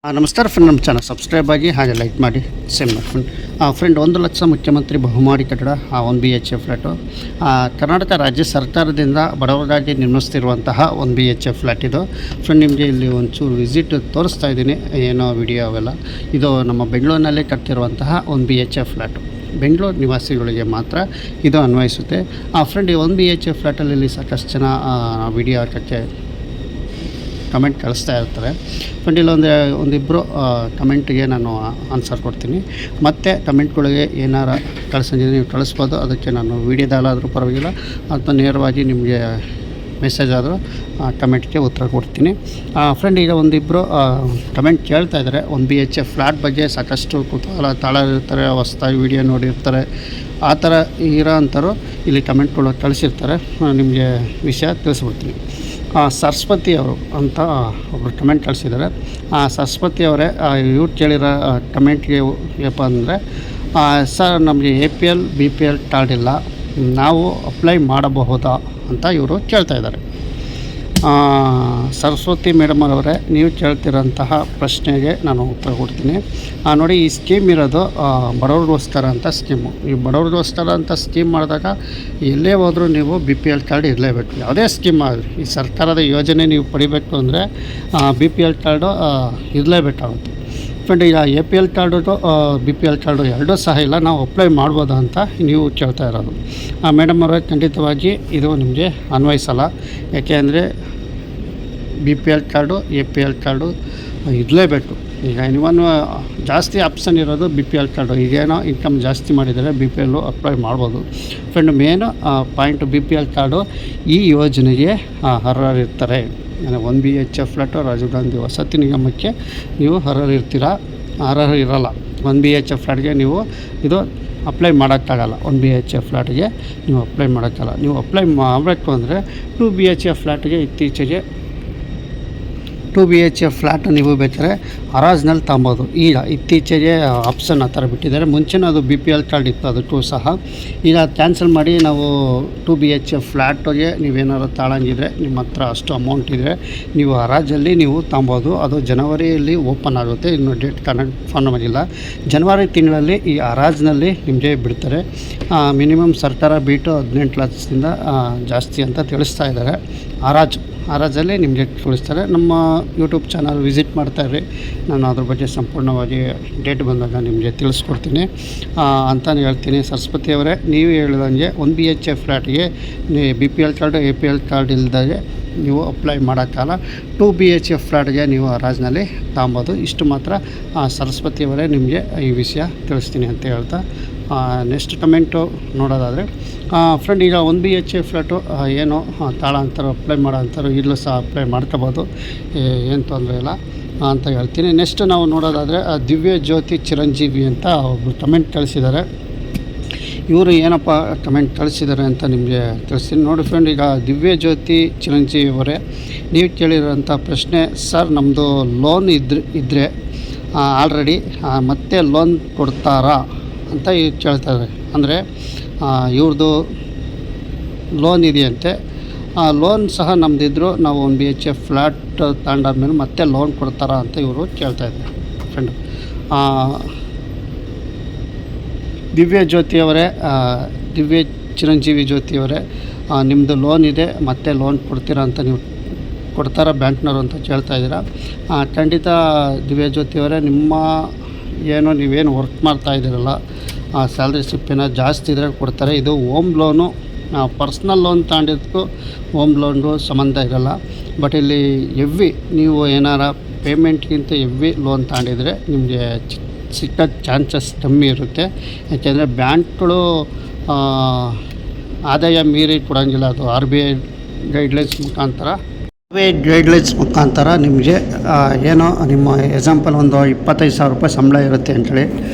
ನಮಸ್ಕಾರ ಫ್ರೆಂಡ್, ನಮ್ಮ channel subscribe ಆಗಿ ಹಾಗೆ ಲೈಕ್ ಮಾಡಿ ಸೇಮ್ ಮಾಡಿ ಫ್ರೆಂಡ್. 1 ಲಕ್ಷ ಮುಖ್ಯಮಂತ್ರಿ ಬಹುಮಹಡಿ ಕಟ್ಟಡ 1 BHK ಫ್ಲ್ಯಾಟು ಕರ್ನಾಟಕ ರಾಜ್ಯ ಸರ್ಕಾರದಿಂದ ಬಡವರಿಗಾಗಿ ನಿರ್ಮಿಸ್ತಿರುವಂತಹ 1 BHK ಫ್ಲ್ಯಾಟ್ ಇದು ಫ್ರೆಂಡ್. ನಿಮಗೆ ಇಲ್ಲಿ ಒಂಚೂರು ವಿಸಿಟ್ ತೋರಿಸ್ತಾ ಇದ್ದೀನಿ, ಏನೋ ವಿಡಿಯೋ ಅವೆಲ್ಲ. ಇದು ನಮ್ಮ ಬೆಂಗಳೂರಿನಲ್ಲಿ ಕಟ್ತಿರುವಂತಹ 1 BHK ಫ್ಲ್ಯಾಟು. ಬೆಂಗಳೂರು ನಿವಾಸಿಗಳಿಗೆ ಮಾತ್ರ ಇದು ಅನ್ವಯಿಸುತ್ತೆ ಫ್ರೆಂಡ್. ಈ 1 BHK ಫ್ಲ್ಯಾಟಲ್ಲಿ ಸಾಕಷ್ಟು ಜನ ವಿಡಿಯೋ ಹಾಕೋಕ್ಕೆ ಕಮೆಂಟ್ ಕಳಿಸ್ತಾ ಇರ್ತಾರೆ ಫ್ರೆಂಡ್. ಒಂದಿಬ್ಬರು ಕಮೆಂಟ್ಗೆ ನಾನು ಆನ್ಸರ್ ಕೊಡ್ತೀನಿ. ಮತ್ತು ಕಮೆಂಟ್ಗಳಿಗೆ ಏನಾರು ಕಳಿಸಿದ್ರೆ ನೀವು ಕಳಿಸ್ಬೋದು, ಅದಕ್ಕೆ ನಾನು ವೀಡಿಯೋದಲ್ಲಾದರೂ ಪರವಾಗಿಲ್ಲ ಅಥವಾ ನೇರವಾಗಿ ನಿಮಗೆ ಮೆಸೇಜ್ ಆದರೂ ಕಮೆಂಟ್ಗೆ ಉತ್ತರ ಕೊಡ್ತೀನಿ ಫ್ರೆಂಡ್. ಈಗ ಒಂದಿಬ್ಬರು ಕಮೆಂಟ್ ಕೇಳ್ತಾ ಇದ್ದಾರೆ 1 BHK ಫ್ಲ್ಯಾಟ್ ಬಗ್ಗೆ. ಸಾಕಷ್ಟು ಕುತೂಹಲ ತಾಳಿರ್ತಾರೆ, ಹೊಸ್ದಾಗಿ ವೀಡಿಯೋ ನೋಡಿರ್ತಾರೆ, ಆ ಥರ ಇರೋ ಅಂಥವ್ರು ಇಲ್ಲಿ ಕಮೆಂಟ್ಗಳು ಕಳಿಸಿರ್ತಾರೆ. ನಿಮಗೆ ವಿಷಯ ತಿಳಿಸ್ಬಿಡ್ತೀನಿ. ಸರಸ್ವತಿ ಅವರು ಅಂತ ಒಬ್ಬರು ಕಮೆಂಟ್ ಕಳಿಸಿದ್ದಾರೆ. ಸರಸ್ವತಿ ಅವರೇ, ಇವ್ರು ಕೇಳಿರೋ ಕಮೆಂಟ್ಗೆ ಏನಪ್ಪ ಅಂದರೆ, ಸರ್ ನಮಗೆ APL BPL ಕಾರ್ಡ್ ಇಲ್ಲ, ನಾವು ಅಪ್ಲೈ ಮಾಡಬಹುದಾ ಅಂತ ಇವರು ಕೇಳ್ತಾ ಇದ್ದಾರೆ. ಸರಸ್ವತಿ ಮೇಡಮ್ ಅವರೇ, ನೀವು ಕೇಳ್ತಿರೋಂತಹ ಪ್ರಶ್ನೆಗೆ ನಾನು ಉತ್ತರ ಕೊಡ್ತೀನಿ. ನೋಡಿ, ಈ ಸ್ಕೀಮ್ ಇರೋದು ಬಡವ್ರಿಗೋಸ್ಕರ ಅಂತ ಸ್ಕೀಮು. ಈ ಬಡವ್ರಿಗೋಸ್ಕರ ಅಂತ ಸ್ಕೀಮ್ ಮಾಡಿದಾಗ ಎಲ್ಲೇ ಹೋದರೂ ನೀವು BPL ಕಾರ್ಡ್ ಇರಲೇಬೇಕು. ಯಾವುದೇ ಸ್ಕೀಮ್ ಆಗಲಿ, ಈ ಸರ್ಕಾರದ ಯೋಜನೆ ನೀವು ಪಡಿಬೇಕು ಅಂದರೆ BPL ಕಾರ್ಡು ಇರಲೇಬೇಕಾಗುತ್ತೆ ಫ್ರೆಂಡ್. ಈಗ APL ಕಾರ್ಡು BPL ಕಾರ್ಡು ಎರಡೂ ಸಹ ಇಲ್ಲ, ನಾವು ಅಪ್ಲೈ ಮಾಡ್ಬೋದಾ ಅಂತ ನೀವು ಕೇಳ್ತಾ ಇರೋದು. ಮೇಡಮ್ ಅವರೇ, ಖಂಡಿತವಾಗಿ ಇದು ನಿಮಗೆ ಅನ್ವಯಿಸಲ್ಲ. ಯಾಕೆ ಅಂದರೆ BPL ಕಾರ್ಡು APL ಕಾರ್ಡು ಇರಲೇಬೇಕು. ಈಗ ಇವನ್ ಜಾಸ್ತಿ ಆಪ್ಷನ್ ಇರೋದು BPL ಕಾರ್ಡು. ಈಗೇನೋ ಇನ್ಕಮ್ ಜಾಸ್ತಿ ಮಾಡಿದರೆ BPL ಅಪ್ಲೈ ಮಾಡ್ಬೋದು friend. Main point BPL card ಈ ಯೋಜನೆಗೆ ಅರ್ಹರಿರ್ತಾರೆ. 1 BHK ಫ್ಲ್ಯಾಟು ರಾಜೀವ್ ಗಾಂಧಿ ವಸತಿ ನಿಗಮಕ್ಕೆ ನೀವು ಅರ್ಹರು ಇರಲ್ಲ. 1 BHK ಫ್ಲ್ಯಾಟ್ಗೆ ನೀವು ಇದು ಅಪ್ಲೈ ಮಾಡೋಕ್ಕಾಗಲ್ಲ. 1 BHK ಫ್ಲ್ಯಾಟ್ಗೆ ನೀವು ಅಪ್ಲೈ ಮಾಡೋಕ್ಕಾಗಲ್ಲ. ನೀವು ಅಪ್ಲೈ ಮಾಡಬೇಕು ಅಂದರೆ 2 BHK ಫ್ಲ್ಯಾಟ್ಗೆ ಇತ್ತೀಚೆಗೆ 2 BHK ಫ್ಲ್ಯಾಟ್ ನೀವು ಬೇಕಾದ್ರೆ ಹರಾಜ್ನಲ್ಲಿ ತಗೊಬೋದು. ಈಗ ಇತ್ತೀಚೆಗೆ ಆಪ್ಷನ್ ಆ ಥರ ಬಿಟ್ಟಿದ್ದಾರೆ. ಮುಂಚೆನೂ ಅದು BPL ಕಾರ್ಡ್ ಇತ್ತು, ಅದಕ್ಕೂ ಸಹ ಈಗ ಕ್ಯಾನ್ಸಲ್ ಮಾಡಿ ನಾವು 2 BHK ಫ್ಲ್ಯಾಟ್ಗೆ ನೀವೇನಾದ್ರು ತಾಳಂಗಿದ್ರೆ, ನಿಮ್ಮ ಹತ್ರ ಅಷ್ಟು ಅಮೌಂಟ್ ಇದ್ದರೆ ನೀವು ಹರಾಜಲ್ಲಿ ನೀವು ತಗೊಬೋದು. ಅದು ಜನವರಿಯಲ್ಲಿ ಓಪನ್ ಆಗುತ್ತೆ. ಇನ್ನು ಡೇಟ್ ಕನ್ಫರ್ಮ್ ಆಗಿಲ್ಲ. ಜನವರಿ ತಿಂಗಳಲ್ಲಿ ಈ ಹರಾಜ್ನಲ್ಲಿ ನಿಮಗೆ ಬಿಡ್ತಾರೆ. ಮಿನಿಮಮ್ ಸರ್ಕಾರ ಬಿಟ್ಟು 18 ಲಕ್ಷದಿಂದ ಜಾಸ್ತಿ ಅಂತ ತಿಳಿಸ್ತಾ ಇದ್ದಾರೆ. ಹರಾಜಲ್ಲಿ ನಿಮಗೆ ತಿಳಿಸ್ತಾರೆ. ನಮ್ಮ ಯೂಟ್ಯೂಬ್ ಚಾನಲ್ ವಿಸಿಟ್ ಮಾಡ್ತಾಯಿರಿ, ನಾನು ಅದ್ರ ಬಗ್ಗೆ ಸಂಪೂರ್ಣವಾಗಿ ಡೇಟ್ ಬಂದಾಗ ನಿಮಗೆ ತಿಳಿಸ್ಕೊಡ್ತೀನಿ ಅಂತಲೇ ಹೇಳ್ತೀನಿ. ಸರಸ್ವತಿ ಅವರೇ, ನೀವು ಹೇಳಿದಂಗೆ 1 BHK ಫ್ಲ್ಯಾಟ್ಗೆ BPL ಕಾರ್ಡು APL ಕಾರ್ಡ್ ಇಲ್ಲದಾಗೆ ನೀವು ಅಪ್ಲೈ ಮಾಡೋಕ್ಕಲ್ಲ. 2 BHK ಫ್ಲ್ಯಾಟ್ಗೆ ನೀವು ಹರಾಜ್ನಲ್ಲಿ ತಗೊಬೋದು. ಇಷ್ಟು ಮಾತ್ರ ಸರಸ್ವತಿಯವರೇ ನಿಮಗೆ ಈ ವಿಷಯ ತಿಳಿಸ್ತೀನಿ ಅಂತ ಹೇಳ್ತಾ, ನೆಕ್ಸ್ಟ್ ಕಮೆಂಟು ನೋಡೋದಾದರೆ ಫ್ರೆಂಡ್, ಈಗ 1 BHK ಫ್ಲ್ಯಾಟು ಏನು ತಾಳ ಅಂತಾರೆ, ಅಪ್ಲೈ ಮಾಡೋ ಅಂತಾರೆ, ಇಲ್ಲೂ ಸಹ ಅಪ್ಲೈ ಮಾಡ್ಕೋಬೋದು, ಏನು ತೊಂದರೆ ಇಲ್ಲ ಅಂತ ಹೇಳ್ತೀನಿ. ನೆಕ್ಸ್ಟ್ ನಾವು ನೋಡೋದಾದರೆ ದಿವ್ಯ ಜ್ಯೋತಿ ಚಿರಂಜೀವಿ ಅಂತ ಒಬ್ಬರು ಕಮೆಂಟ್ ಕಳಿಸಿದ್ದಾರೆ. ಇವರು ಏನಪ್ಪ ಕಮೆಂಟ್ ಕಳಿಸಿದ್ದಾರೆ ಅಂತ ನಿಮಗೆ ತಿಳಿಸ್ತೀನಿ ನೋಡಿ ಫ್ರೆಂಡ್. ಈಗ ದಿವ್ಯ ಜ್ಯೋತಿ ಚಿರಂಜೀವಿ ಅವರೇ, ನೀವು ಕೇಳಿರೋಂಥ ಪ್ರಶ್ನೆ, ಸರ್ ನಮ್ಮದು ಲೋನ್ ಇದ್ದರೆ ಆಲ್ರೆಡಿ ಮತ್ತೆ ಲೋನ್ ಕೊಡ್ತಾರಾ ಅಂತ ಕೇಳ್ತಾರೆ. ಅಂದರೆ ಇವ್ರದ್ದು ಲೋನ್ ಇದೆಯಂತೆ. ಲೋನ್ ಸಹ ನಮ್ಮದಿದ್ದರೂ ನಾವು 1 BHK ಫ್ಲ್ಯಾಟ್ ತಗೊಂಡಾದ್ಮೇಲೆ ಮತ್ತೆ ಲೋನ್ ಕೊಡ್ತಾರಾ ಅಂತ ಇವರು ಕೇಳ್ತಾಯಿದ್ದಾರೆ ಫ್ರೆಂಡ್. ದಿವ್ಯ ಜ್ಯೋತಿಯವರೇ, ದಿವ್ಯ ಚಿರಂಜೀವಿ ಜ್ಯೋತಿಯವರೇ, ನಿಮ್ಮದು ಲೋನ್ ಇದೆ, ಮತ್ತೆ ಲೋನ್ ಕೊಡ್ತೀರಾ ಅಂತ ನೀವು ಕೊಡ್ತಾರಾ ಬ್ಯಾಂಕ್ನವರು ಅಂತ ಕೇಳ್ತಾ ಇದ್ದೀರಾ. ಖಂಡಿತ ದಿವ್ಯ ಜ್ಯೋತಿಯವರೇ, ನಿಮ್ಮ ನೀವೇನು ವರ್ಕ್ ಮಾಡ್ತಾ ಇದ್ದೀರಲ್ಲ, ಸ್ಯಾಲ್ರಿ ಸ್ಲಿಪ್ ಏನೋ ಜಾಸ್ತಿ ಇದ್ದರೆ ಕೊಡ್ತಾರೆ. ಇದು ಹೋಮ್ ಲೋನು, ಪರ್ಸ್ನಲ್ ಲೋನ್ ತಗೊಂಡಿದ್ದಕ್ಕೂ ಹೋಮ್ ಲೋನ್ಗೂ ಸಂಬಂಧ ಇರೋಲ್ಲ. ಬಟ್ ಇಲ್ಲಿ ನೀವು ಏನಾರ ಪೇಮೆಂಟ್ಗಿಂತ ಲೋನ್ ತಗೊಂಡಿದ್ರೆ ನಿಮಗೆ ಸಿಕ್ಕೋ ಚಾನ್ಸಸ್ ಕಮ್ಮಿ ಇರುತ್ತೆ. ಯಾಕೆಂದರೆ ಬ್ಯಾಂಕ್ಗಳು ಆದಾಯ ಮೀರಿ ಕೊಡೋಂಗಿಲ್ಲ. ಅದು RBI ಗೈಡ್ಲೈನ್ಸ್ ಮುಖಾಂತರ ನಿಮಗೆ ಏನೋ ನಿಮ್ಮ ಎಕ್ಸಾಂಪಲ್ ಒಂದು 25,000 ರೂಪಾಯಿ ಸಂಬಳ ಇರುತ್ತೆ ಅಂಥೇಳಿ,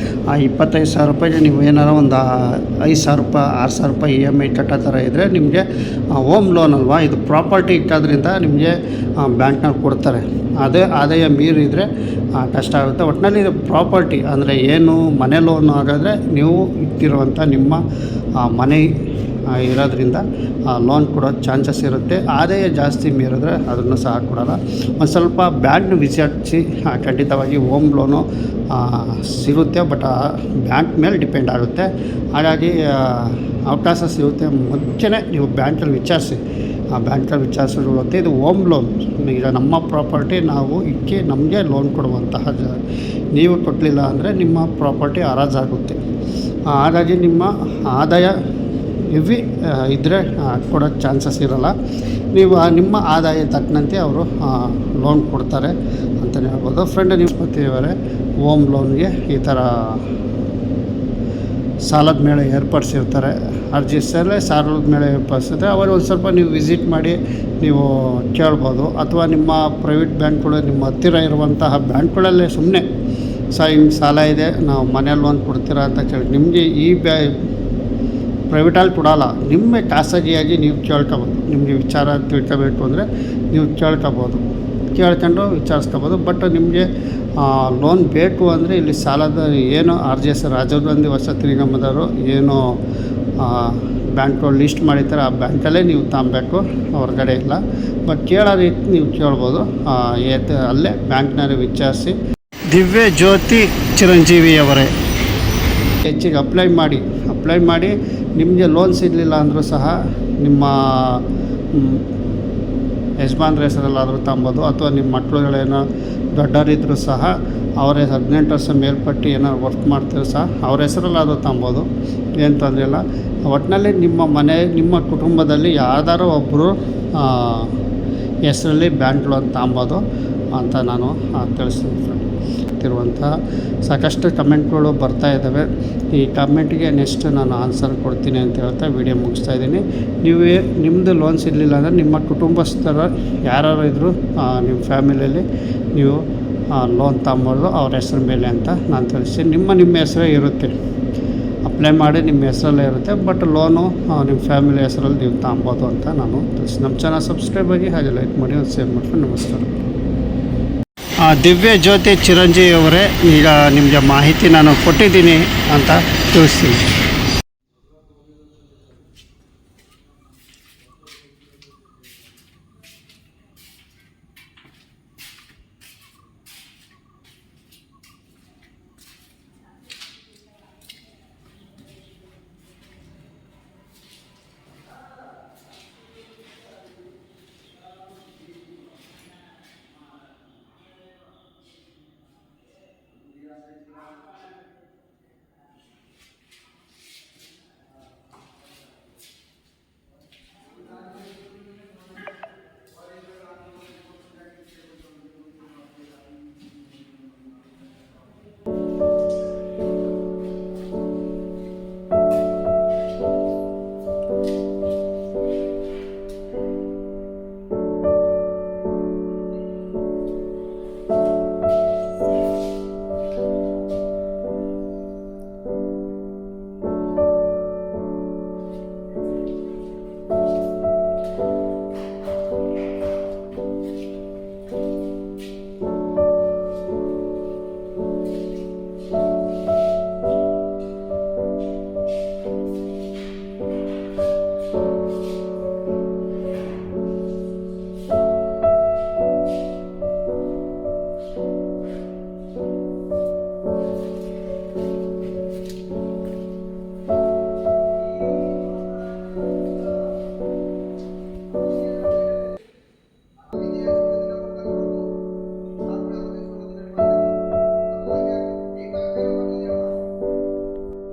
ಆ 25,000 ರೂಪಾಯಿಗೆ ನೀವು ಏನಾರ ಒಂದು 5,000 ರೂಪಾಯಿ 6,000 ರೂಪಾಯಿ EMI ಕಟ್ಟೋ ಥರ ಇದ್ದರೆ ನಿಮಗೆ ಹೋಮ್ ಲೋನ್ ಅಲ್ವಾ, ಇದು ಪ್ರಾಪರ್ಟಿ ಇಕ್ಕೋದ್ರಿಂದ ನಿಮಗೆ ಬ್ಯಾಂಕ್ನಲ್ಲಿ ಕೊಡ್ತಾರೆ. ಅದೇ ಆದಾಯ ಮೀರಿದರೆ ಕಷ್ಟ ಆಗುತ್ತೆ. ಒಟ್ಟಿನಲ್ಲಿ ಇದು ಪ್ರಾಪರ್ಟಿ ಅಂದರೆ ಏನು ಮನೆ ಲೋನ್ ಆಗಾದರೆ ನೀವು ಇಟ್ಟಿರುವಂಥ ನಿಮ್ಮ ಮನೆ ಇರೋದ್ರಿಂದ ಲೋನ್ ಕೊಡೋ ಚಾನ್ಸಸ್ ಇರುತ್ತೆ. ಆದಾಯ ಜಾಸ್ತಿ ಮೀರಿದ್ರೆ ಅದನ್ನು ಸಹ ಕೊಡೋಲ್ಲ. ಒಂದು ಸ್ವಲ್ಪ ಬ್ಯಾಂಕ್ನ ವಿಚಾರಿಸಿ ಖಂಡಿತವಾಗಿ ಹೋಮ್ ಲೋನು ಸಿಗುತ್ತೆ, ಬಟ್ ಬ್ಯಾಂಕ್ ಮೇಲೆ ಡಿಪೆಂಡ್ ಆಗುತ್ತೆ. ಹಾಗಾಗಿ ಅವಕಾಶ ಸಿಗುತ್ತೆ, ಮುಂಚೆನೇ ನೀವು ಬ್ಯಾಂಕಲ್ಲಿ ವಿಚಾರಿಸಿ. ಆ ಬ್ಯಾಂಕಲ್ಲಿ ವಿಚಾರಿಸಿರುತ್ತೆ. ಇದು ಹೋಮ್ ಲೋನ್, ಈಗ ನಮ್ಮ ಪ್ರಾಪರ್ಟಿ ನಾವು ಇಕ್ಕಿ ನಮಗೆ ಲೋನ್ ಕೊಡುವಂತಹ ನೀವು ಕೊಡಲಿಲ್ಲ ಅಂದರೆ ನಿಮ್ಮ ಪ್ರಾಪರ್ಟಿ ಹರಾಜಾಗುತ್ತೆ. ಹಾಗಾಗಿ ನಿಮ್ಮ ಆದಾಯ ಹೆವಿ ಇದ್ದರೆ ಕೊಡೋ ಚಾನ್ಸಸ್ ಇರೋಲ್ಲ. ನೀವು ನಿಮ್ಮ ಆದಾಯ ತಕ್ಕಂತೆ ಅವರು ಲೋನ್ ಕೊಡ್ತಾರೆ ಅಂತಲೇ ಹೇಳ್ಬೋದು. ಫ್ರೆಂಡ್, ನೀವು ಗೊತ್ತಿವರೆ ಹೋಮ್ ಲೋನ್ಗೆ ಈ ಥರ ಸಾಲದ ಮೇಳ ಏರ್ಪಡಿಸಿರ್ತಾರೆ. ಅರ್ಜಿ ಸಲ್ಲೇ ಸಾಲದ ಮೇಳ ಏರ್ಪಡಿಸಿದ್ರೆ ಅವರು ಒಂದು ಸ್ವಲ್ಪ ನೀವು ವಿಸಿಟ್ ಮಾಡಿ ನೀವು ಕೇಳ್ಬೋದು. ಅಥವಾ ನಿಮ್ಮ ಪ್ರೈವೇಟ್ ಬ್ಯಾಂಕ್ಗಳು ನಿಮ್ಮ ಹತ್ತಿರ ಇರುವಂತಹ ಬ್ಯಾಂಕ್ಗಳಲ್ಲೇ ಸುಮ್ಮನೆ ಹಿಂಗೆ ಸಾಲ ಇದೆ, ನಾವು ಮನೆ ಲೋನ್ ಕೊಡ್ತೀರಾ ಅಂತ ಕೇಳಿ ನಿಮಗೆ ಈ ಪ್ರೈವೇಟಲ್ಲಿ ಕೊಡೋಲ್ಲ, ನಿಮ್ಮ ಖಾಸಗಿಯಾಗಿ ನೀವು ಕೇಳ್ಕೊಬೋದು. ನಿಮಗೆ ವಿಚಾರ ತಿಳ್ಕೊಬೇಕು ಅಂದರೆ ನೀವು ಕೇಳ್ಕೊಂಡು ವಿಚಾರಿಸ್ಕೊಬೋದು. ಬಟ್ ನಿಮಗೆ ಲೋನ್ ಬೇಕು ಅಂದರೆ ಇಲ್ಲಿ ಸಾಲದ ಏನು RGS ರಾಜೀವ್ ಗಾಂಧಿ ವಸತಿ ನಿಗಮದವರು ಏನು ಬ್ಯಾಂಕ್ಗಳು ಲಿಸ್ಟ್ ಮಾಡಿರ್ತಾರೆ ಆ ಬ್ಯಾಂಕಲ್ಲೇ ನೀವು ತಗೊಬೇಕು, ಹೊರಗಡೆ ಇಲ್ಲ. ಬಟ್ ಕೇಳೋ ರೀತಿ ನೀವು ಕೇಳ್ಬೋದು, ಅಲ್ಲೇ ಬ್ಯಾಂಕ್ನವ್ರಿಗೆ ವಿಚಾರಿಸಿ. ದಿವ್ಯ ಜ್ಯೋತಿ ಚಿರಂಜೀವಿಯವರೇ ಹೆಚ್ಚಿಗೆ ಅಪ್ಲೈ ಮಾಡಿ ನಿಮಗೆ ಲೋನ್ ಸಿಗಲಿಲ್ಲ ಅಂದರೂ ಸಹ ನಿಮ್ಮ ಯಜಮಾನ್ರ ಹೆಸರಲ್ಲಾದರೂ ತಗೊಬೋದು. ಅಥವಾ ನಿಮ್ಮ ಮಕ್ಕಳುಗಳೇನೋ ದೊಡ್ಡವರಿದ್ದರೂ ಸಹ ಅವರೇ 18 ವರ್ಷ ಮೇಲ್ಪಟ್ಟು ಏನಾದ್ರು ವರ್ಕ್ ಮಾಡ್ತಿದ್ರು ಸಹ ಅವ್ರ ಹೆಸರಲ್ಲಾದರೂ ತಗೊಬೋದು, ಏನು ತೊಂದರೆ ಇಲ್ಲ. ಒಟ್ಟಿನಲ್ಲಿ ನಿಮ್ಮ ಕುಟುಂಬದಲ್ಲಿ ಯಾರ್ದಾರು ಒಬ್ಬರು ಹೆಸರಲ್ಲಿ ಬ್ಯಾಂಕ್ ಲೋನ್ ತಗೊಬೋದು ಅಂತ ನಾನು ತಿಳಿಸ್ತೀನಿ. ಇರುವಂತಹ ಸಾಕಷ್ಟು ಕಮೆಂಟ್ಗಳು ಬರ್ತಾ ಇದ್ದಾವೆ. ಈ ಕಮೆಂಟಿಗೆ ನೆಕ್ಸ್ಟ್ ನಾನು ಆನ್ಸರ್ ಕೊಡ್ತೀನಿ ಅಂತ ಹೇಳ್ತಾ ವಿಡಿಯೋ ಮುಗಿಸ್ತಾ ಇದ್ದೀನಿ. ನಿಮ್ಮದು ಲೋನ್ ಸಿಗಲಿಲ್ಲ ಅಂದರೆ ನಿಮ್ಮ ಕುಟುಂಬಸ್ಥರ ಯಾರು ಇದ್ದರೂ ನಿಮ್ಮ ಫ್ಯಾಮಿಲಿಯಲ್ಲಿ ನೀವು ಲೋನ್ ತಗೊಬೋದು ಅವ್ರ ಹೆಸ್ರ ಮೇಲೆ ಅಂತ ನಾನು ತಿಳಿಸ್ತೀನಿ. ನಿಮ್ಮ ಹೆಸರೇ ಇರುತ್ತೆ, ಅಪ್ಲೈ ಮಾಡಿ ನಿಮ್ಮ ಹೆಸರಲ್ಲೇ ಇರುತ್ತೆ. ಬಟ್ ಲೋನು ನಿಮ್ಮ ಫ್ಯಾಮಿಲಿ ಹೆಸರಲ್ಲಿ ನೀವು ತಗೊಬೋದು ಅಂತ ನಾನು ತಿಳಿಸ್ತೀನಿ. ನಮ್ಮ ಚಾನಲ್ ಸಬ್ಸ್ಕ್ರೈಬ್ ಆಗಿ ಹಾಗೆ ಲೈಕ್ ಮಾಡಿ ಒಂದು ಶೇರ್ ಮಾಡ್ಕೊಂಡು ನಮಸ್ಕಾರ. ದಿವ್ಯ ಜ್ಯೋತಿ ಚಿರಂಜೀವಿ ಅವರೇ, ಈಗ ನಿಮಗೆ ಮಾಹಿತಿ ನಾನು ಕೊಟ್ಟಿದ್ದೀನಿ ಅಂತ ತಿಳಿಸ್ತೀನಿ.